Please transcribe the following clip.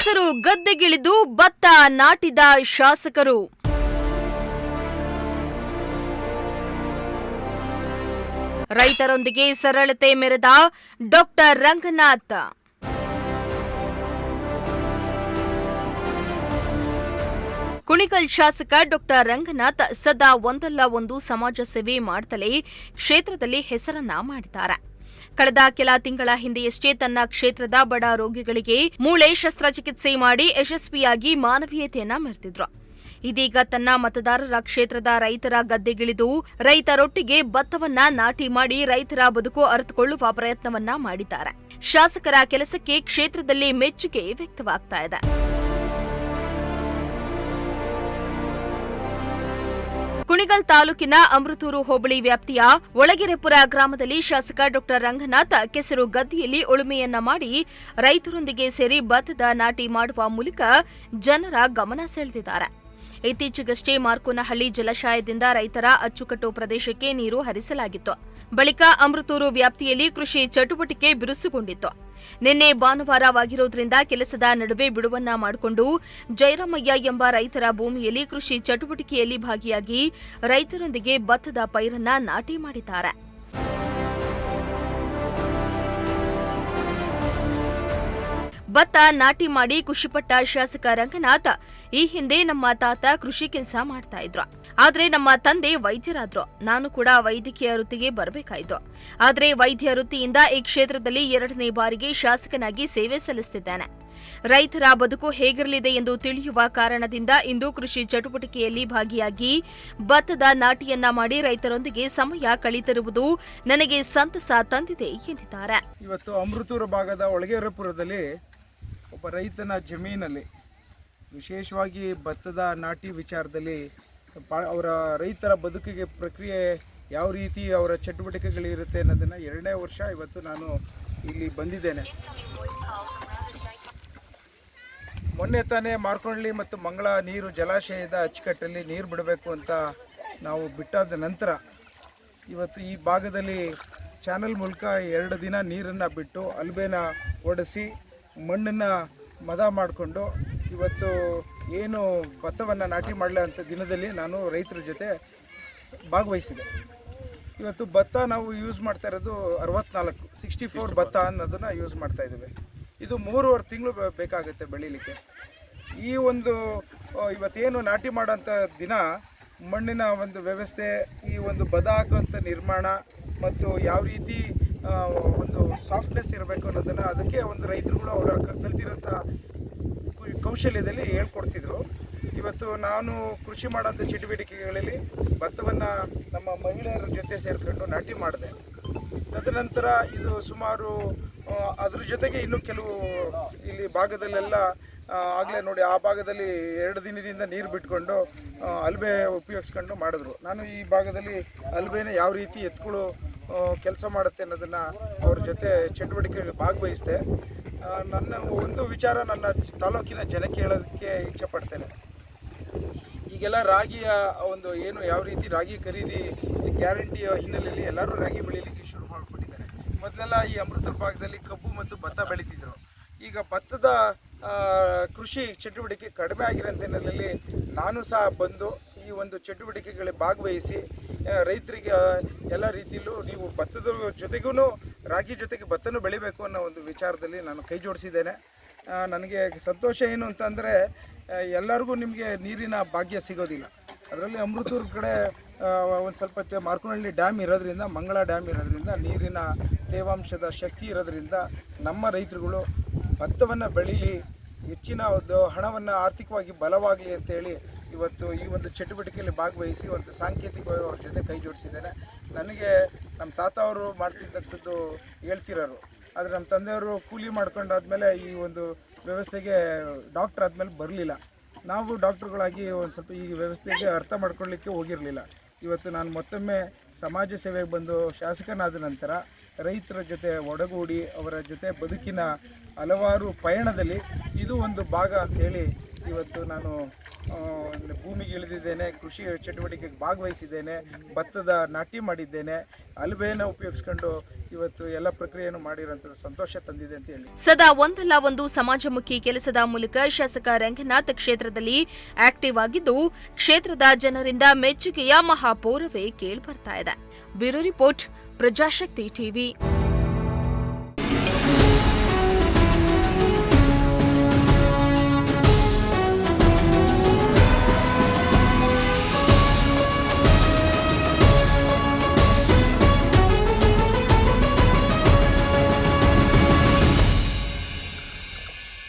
ಕೆಸರು ಗದ್ದೆಗಿಳಿದು ಭತ್ತ ನಾಟಿದ ಶಾಸಕರು. ರೈತರೊಂದಿಗೆ ಸರಳತೆ ಮೆರೆದ ಡಾಕ್ಟರ್ ರಂಗನಾಥ್. ಕುಣಿಗಲ್ ಶಾಸಕ ಡಾಕ್ಟರ್ ರಂಗನಾಥ್ ಸದಾ ಒಂದಲ್ಲ ಒಂದು ಸಮಾಜ ಸೇವೆ ಮಾಡುತ್ತಲೇ ಕ್ಷೇತ್ರದಲ್ಲಿ ಹೆಸರನ್ನ ಮಾಡಿದ್ದಾರೆ. ಕಳೆದ ಕೆಲ ತಿಂಗಳ ಹಿಂದೆಯಷ್ಟೇ ತನ್ನ ಕ್ಷೇತ್ರದ ಬಡ ರೋಗಿಗಳಿಗೆ ಮೂಳೆ ಶಸ್ತ್ರಚಿಕಿತ್ಸೆ ಮಾಡಿ ಯಶಸ್ವಿಯಾಗಿ ಮಾನವೀಯತೆಯನ್ನ ಮೆರೆದಿದ್ರು. ಇದೀಗ ತನ್ನ ಮತದಾರರ ಕ್ಷೇತ್ರದ ರೈತರ ಗದ್ದೆಗಿಳಿದು ರೈತರೊಟ್ಟಿಗೆ ಭತ್ತವನ್ನ ನಾಟಿ ಮಾಡಿ ರೈತರ ಬದುಕು ಅರಿತುಕೊಳ್ಳುವ ಪ್ರಯತ್ನವನ್ನ ಮಾಡಿದ್ದಾರೆ. ಶಾಸಕರ ಕೆಲಸಕ್ಕೆ ಕ್ಷೇತ್ರದಲ್ಲಿ ಮೆಚ್ಚುಗೆ ವ್ಯಕ್ತವಾಗ್ತಾ ಇದೆ. ಕುಣಿಗಲ್ ತಾಲೂಕಿನ ಅಮೃತೂರು ಹೋಬಳಿ ವ್ಯಾಪ್ತಿಯ ಒಳಗೆರೆಪುರ ಗ್ರಾಮದಲ್ಲಿ ಶಾಸಕ ಡಾಕ್ಟರ್ ರಂಗನಾಥ್ ಕೆಸರು ಗದ್ದೆಯಲ್ಲಿ ಉಳುಮೆಯನ್ನ ಮಾಡಿ ರೈತರೊಂದಿಗೆ ಸೇರಿ ಭತ್ತದ ನಾಟಿ ಮಾಡುವ ಮೂಲಕ ಜನರ ಗಮನ ಸೆಳೆದಿದ್ದಾರೆ. ಇತ್ತೀಚೆಗಷ್ಟೇ ಮಾರ್ಕೋನಹಳ್ಳಿ ಜಲಾಶಯದಿಂದ ರೈತರ ಅಚ್ಚುಕಟ್ಟು ಪ್ರದೇಶಕ್ಕೆ ನೀರು ಹರಿಸಲಾಗಿತ್ತು. ಬಳಿಕ ಅಮೃತೂರು ವ್ಯಾಪ್ತಿಯಲ್ಲಿ ಕೃಷಿ ಚಟುವಟಿಕೆ ಬಿರುಸುಗೊಂಡಿತ್ತು. ನಿನ್ನೆ ಭಾನುವಾರವಾಗಿರುವುದರಿಂದ ಕೆಲಸದ ನಡುವೆ ಬಿಡುವನ್ನ ಮಾಡಿಕೊಂಡು ಜಯರಾಮಯ್ಯ ಎಂಬ ರೈತರ ಭೂಮಿಯಲ್ಲಿ ಕೃಷಿ ಚಟುವಟಿಕೆಯಲ್ಲಿ ಭಾಗಿಯಾಗಿ ರೈತರೊಂದಿಗೆ ಭತ್ತದ ಪೈರನ್ನ ನಾಟಿ ಮಾಡಿದ್ದಾರೆ. ಭತ್ತ ನಾಟಿ ಮಾಡಿ ಖುಷಿಪಟ್ಟ ಶಾಸಕ ರಂಗನಾಥ್, ಈ ಹಿಂದೆ ನಮ್ಮ ತಾತ ಕೃಷಿ ಕೆಲಸ ಮಾಡ್ತಾ ಇದ್ರು. ಆದ್ರೆ ನಮ್ಮ ತಂದೆ ವೈದ್ಯರಾದ್ರು. ನಾನು ಕೂಡ ವೈದ್ಯಕೀಯ ವೃತ್ತಿಗೆ ಬರಬೇಕಾಯ್ತು. ಆದ್ರೆ ವೈದ್ಯ ವೃತ್ತಿಯಿಂದ ಈ ಕ್ಷೇತ್ರದಲ್ಲಿ 2ನೇ ಬಾರಿಗೆ ಶಾಸಕನಾಗಿ ಸೇವೆ ಸಲ್ಲಿಸುತ್ತಿದ್ದೇನೆ. ರೈತರ ಬದುಕು ಹೇಗಿರಲಿದೆ ಎಂದು ತಿಳಿಯುವ ಕಾರಣದಿಂದ ಇಂದು ಕೃಷಿ ಚಟುವಟಿಕೆಯಲ್ಲಿ ಭಾಗಿಯಾಗಿ ಭತ್ತದ ನಾಟಿಯನ್ನ ಮಾಡಿ ರೈತರೊಂದಿಗೆ ಸಮಯ ಕಳೆಯುತ್ತಿರುವುದು ನನಗೆ ಸಂತಸ ತಂದಿದೆ ಎಂದಿದ್ದಾರೆ. ಇವತ್ತು ಅಮೃತೂರು ಭಾಗದ ಒಳಗೆರೆಪುರದಲ್ಲಿ ಒಬ್ಬ ರೈತನ ಜಮೀನಲ್ಲಿ ವಿಶೇಷವಾಗಿ ಭತ್ತದ ನಾಟಿ ವಿಚಾರದಲ್ಲಿ ಅವರ ರೈತರ ಬದುಕಿಗೆ ಪ್ರಕ್ರಿಯೆ ಯಾವ ರೀತಿ ಅವರ ಚಟುವಟಿಕೆಗಳಿರುತ್ತೆ ಅನ್ನೋದನ್ನು 2ನೇ ವರ್ಷ ಇವತ್ತು ನಾನು ಇಲ್ಲಿ ಬಂದಿದ್ದೇನೆ. ಮೊನ್ನೆ ತಾನೇ ಮಾರ್ಕೋನಹಳ್ಳಿ ಮತ್ತು ಮಂಗಳ ನೀರು ಜಲಾಶಯದ ಅಚ್ಚುಕಟ್ಟಲ್ಲಿ ನೀರು ಬಿಡಬೇಕು ಅಂತ ನಾವು ಬಿಟ್ಟಾದ ನಂತರ ಇವತ್ತು ಈ ಭಾಗದಲ್ಲಿ ಚಾನಲ್ ಮೂಲಕ 2 ದಿನ ನೀರನ್ನು ಬಿಟ್ಟು ಅಲ್ಬೇನ ಓಡಿಸಿ ಮಣ್ಣನ್ನು ಮದ ಮಾಡಿಕೊಂಡು ಇವತ್ತು ಏನು ಭತ್ತವನ್ನು ನಾಟಿ ಮಾಡಲ ಅಂತ ದಿನದಲ್ಲಿ ನಾನು ರೈತರ ಜೊತೆ ಭಾಗವಹಿಸಿದೆ. ಇವತ್ತು ಭತ್ತ ನಾವು ಯೂಸ್ ಮಾಡ್ತಾ ಇರೋದು 64 ಭತ್ತ ಅನ್ನೋದನ್ನು ಯೂಸ್ ಮಾಡ್ತಾ ಇದ್ದೇವೆ. ಇದು 3.5 ತಿಂಗಳು ಬೇಕಾಗುತ್ತೆ ಬೆಳೀಲಿಕ್ಕೆ. ಈ ಒಂದು ಇವತ್ತೇನು ನಾಟಿ ಮಾಡೋಂಥ ದಿನ ಮಣ್ಣಿನ ಒಂದು ವ್ಯವಸ್ಥೆ, ಈ ಒಂದು ಬದ ಹಾಕುವಂಥ ನಿರ್ಮಾಣ ಮತ್ತು ಯಾವ ರೀತಿ ಒಂದು ಸಾಫ್ಟ್ನೆಸ್ ಇರಬೇಕು ಅನ್ನೋದನ್ನು ಅದಕ್ಕೆ ಒಂದು ರೈತರುಗಳು ಅವರ ಕಲ್ತಿರೋಂಥ ಕೌಶಲ್ಯದಲ್ಲಿ ಹೇಳ್ಕೊಡ್ತಿದ್ರು. ಇವತ್ತು ನಾನು ಕೃಷಿ ಮಾಡೋಂಥ ಚಟುವಟಿಕೆಗಳಲ್ಲಿ ಭತ್ತವನ್ನು ನಮ್ಮ ಮಹಿಳೆಯರ ಜೊತೆ ಸೇರಿಕೊಂಡು ನಾಟಿ ಮಾಡಿದೆ. ತದನಂತರ ಇದು ಸುಮಾರು ಅದ್ರ ಜೊತೆಗೆ ಇನ್ನೂ ಕೆಲವು ಇಲ್ಲಿ ಭಾಗದಲ್ಲೆಲ್ಲ ಆಗಲೇ ನೋಡಿ ಆ ಭಾಗದಲ್ಲಿ 2 ದಿನದಿಂದ ನೀರು ಬಿಟ್ಕೊಂಡು ಅಲ್ಬೆ ಉಪಯೋಗಿಸ್ಕೊಂಡು ಮಾಡಿದ್ರು. ನಾನು ಈ ಭಾಗದಲ್ಲಿ ಅಲ್ಬೆನ ಯಾವ ರೀತಿ ಎತ್ಗಳು ಕೆಲಸ ಮಾಡುತ್ತೆ ಅನ್ನೋದನ್ನು ಅವ್ರ ಜೊತೆ ಚಟುವಟಿಕೆಯಲ್ಲಿ ಭಾಗವಹಿಸಿದೆ. ನನ್ನ ಒಂದು ವಿಚಾರ ನನ್ನ ತಾಲೂಕಿನ ಜನಕ್ಕೆ ಹೇಳೋದಕ್ಕೆ ಇಚ್ಛೆಪಡ್ತೇನೆ. ಈಗೆಲ್ಲ ರಾಗಿಯ ಒಂದು ಏನು ಯಾವ ರೀತಿ ರಾಗಿ ಖರೀದಿ ಗ್ಯಾರಂಟಿಯ ಹಿನ್ನೆಲೆಯಲ್ಲಿ ಎಲ್ಲರೂ ರಾಗಿ ಬೆಳೀಲಿಕ್ಕೆ ಶುರು ಮಾಡಿಬಿಟ್ಟಿದ್ದಾರೆ. ಮೊದಲೆಲ್ಲ ಈ ಅಮೃತೂರು ಭಾಗದಲ್ಲಿ ಕಬ್ಬು ಮತ್ತು ಭತ್ತ ಬೆಳೀತಿದ್ರು. ಈಗ ಭತ್ತದ ಕೃಷಿ ಚಟುವಟಿಕೆ ಕಡಿಮೆ ಆಗಿರೋ ಹಿನ್ನೆಲೆಯಲ್ಲಿ ನಾನು ಸಹ ಬಂದು ಈ ಒಂದು ಚಟುವಟಿಕೆಗಳಿಗೆ ಭಾಗವಹಿಸಿ ರೈತರಿಗೆ ಎಲ್ಲ ರೀತಿಯಲ್ಲೂ ನೀವು ಭತ್ತದ ಜೊತೆಗೂ ರಾಗಿ ಜೊತೆಗೆ ಭತ್ತನೂ ಬೆಳಿಬೇಕು ಅನ್ನೋ ಒಂದು ವಿಚಾರದಲ್ಲಿ ನಾನು ಕೈ ಜೋಡಿಸಿದ್ದೇನೆ. ನನಗೆ ಸಂತೋಷ ಏನು ಅಂತಂದರೆ ಎಲ್ಲರಿಗೂ ನಿಮಗೆ ನೀರಿನ ಭಾಗ್ಯ ಸಿಗೋದಿಲ್ಲ. ಅದರಲ್ಲಿ ಅಮೃತೂರು ಕಡೆ ಒಂದು ಸ್ವಲ್ಪ ಮಾರ್ಕೋನಹಳ್ಳಿ ಡ್ಯಾಮ್ ಇರೋದ್ರಿಂದ, ಮಂಗಳ ಡ್ಯಾಮ್ ಇರೋದ್ರಿಂದ ನೀರಿನ ತೇವಾಂಶದ ಶಕ್ತಿ ಇರೋದ್ರಿಂದ ನಮ್ಮ ರೈತರುಗಳು ಭತ್ತವನ್ನು ಬೆಳೀಲಿ, ಹೆಚ್ಚಿನ ಒಂದು ಹಣವನ್ನು ಆರ್ಥಿಕವಾಗಿ ಬಲವಾಗಲಿ ಅಂತೇಳಿ ಇವತ್ತು ಈ ಒಂದು ಚಟುವಟಿಕೆಯಲ್ಲಿ ಭಾಗವಹಿಸಿ ಒಂದು ಸಾಂಕೇತಿಕವಾಗಿ ಅವ್ರ ಜೊತೆ ಕೈ ಜೋಡಿಸಿದ್ದೇನೆ. ನನಗೆ ನಮ್ಮ ತಾತ ಅವರು ಮಾಡ್ತಿದ್ದಂಥದ್ದು ಹೇಳ್ತಿರೋರು. ಆದರೆ ನಮ್ಮ ತಂದೆಯವರು ಕೂಲಿ ಮಾಡ್ಕೊಂಡಾದ್ಮೇಲೆ ಈ ಒಂದು ವ್ಯವಸ್ಥೆಗೆ ಡಾಕ್ಟ್ರ್ ಆದಮೇಲೆ ಬರಲಿಲ್ಲ. ನಾವು ಡಾಕ್ಟ್ರುಗಳಾಗಿ ಒಂದು ಸ್ವಲ್ಪ ಈ ವ್ಯವಸ್ಥೆಗೆ ಅರ್ಥ ಮಾಡ್ಕೊಳ್ಳಿಕ್ಕೆ ಹೋಗಿರಲಿಲ್ಲ. ಇವತ್ತು ನಾನು ಮತ್ತೊಮ್ಮೆ ಸಮಾಜ ಸೇವೆಗೆ ಬಂದು ಶಾಸಕನಾದ ನಂತರ ರೈತರ ಜೊತೆ ಒಡಗೂಡಿ ಅವರ ಜೊತೆ ಬದುಕಿನ ಹಲವಾರು ಪಯಣದಲ್ಲಿ ಇದು ಒಂದು ಭಾಗ ಅಂಥೇಳಿ ಇವತ್ತು ನಾನು ಭೂಮಿಗೆ ಇಳಿದಿದ್ದೇನೆ, ಕೃಷಿ ಚಟುವಟಿಕೆಗೆ ಭಾಗವಹಿಸಿದ್ದೇನೆ, ಭತ್ತದ ನಾಟಿ ಮಾಡಿದ್ದೇನೆ, ಅಲಬೆಯನ್ನು ಉಪಯೋಗಿಸ್ಕೊಂಡು ಇವತ್ತು ಎಲ್ಲ ಪ್ರಕ್ರಿಯೆಯನ್ನು ಮಾಡಿರೋಂಥದ್ದು ಸಂತೋಷ ತಂದಿದೆ ಅಂತ ಹೇಳಿ. ಸದಾ ಒಂದಲ್ಲ ಒಂದು ಸಮಾಜಮುಖಿ ಕೆಲಸದ ಮೂಲಕ ಶಾಸಕ ರಂಗನಾಥ್ ಕ್ಷೇತ್ರದಲ್ಲಿ ಆಕ್ಟಿವ್ ಆಗಿದ್ದು, ಕ್ಷೇತ್ರದ ಜನರಿಂದ ಮೆಚ್ಚುಗೆಯ ಮಹಾಪೌರವೇ ಕೇಳಿಬರ್ತಾ ಇದೆ. Bureau report, Prajashakti TV.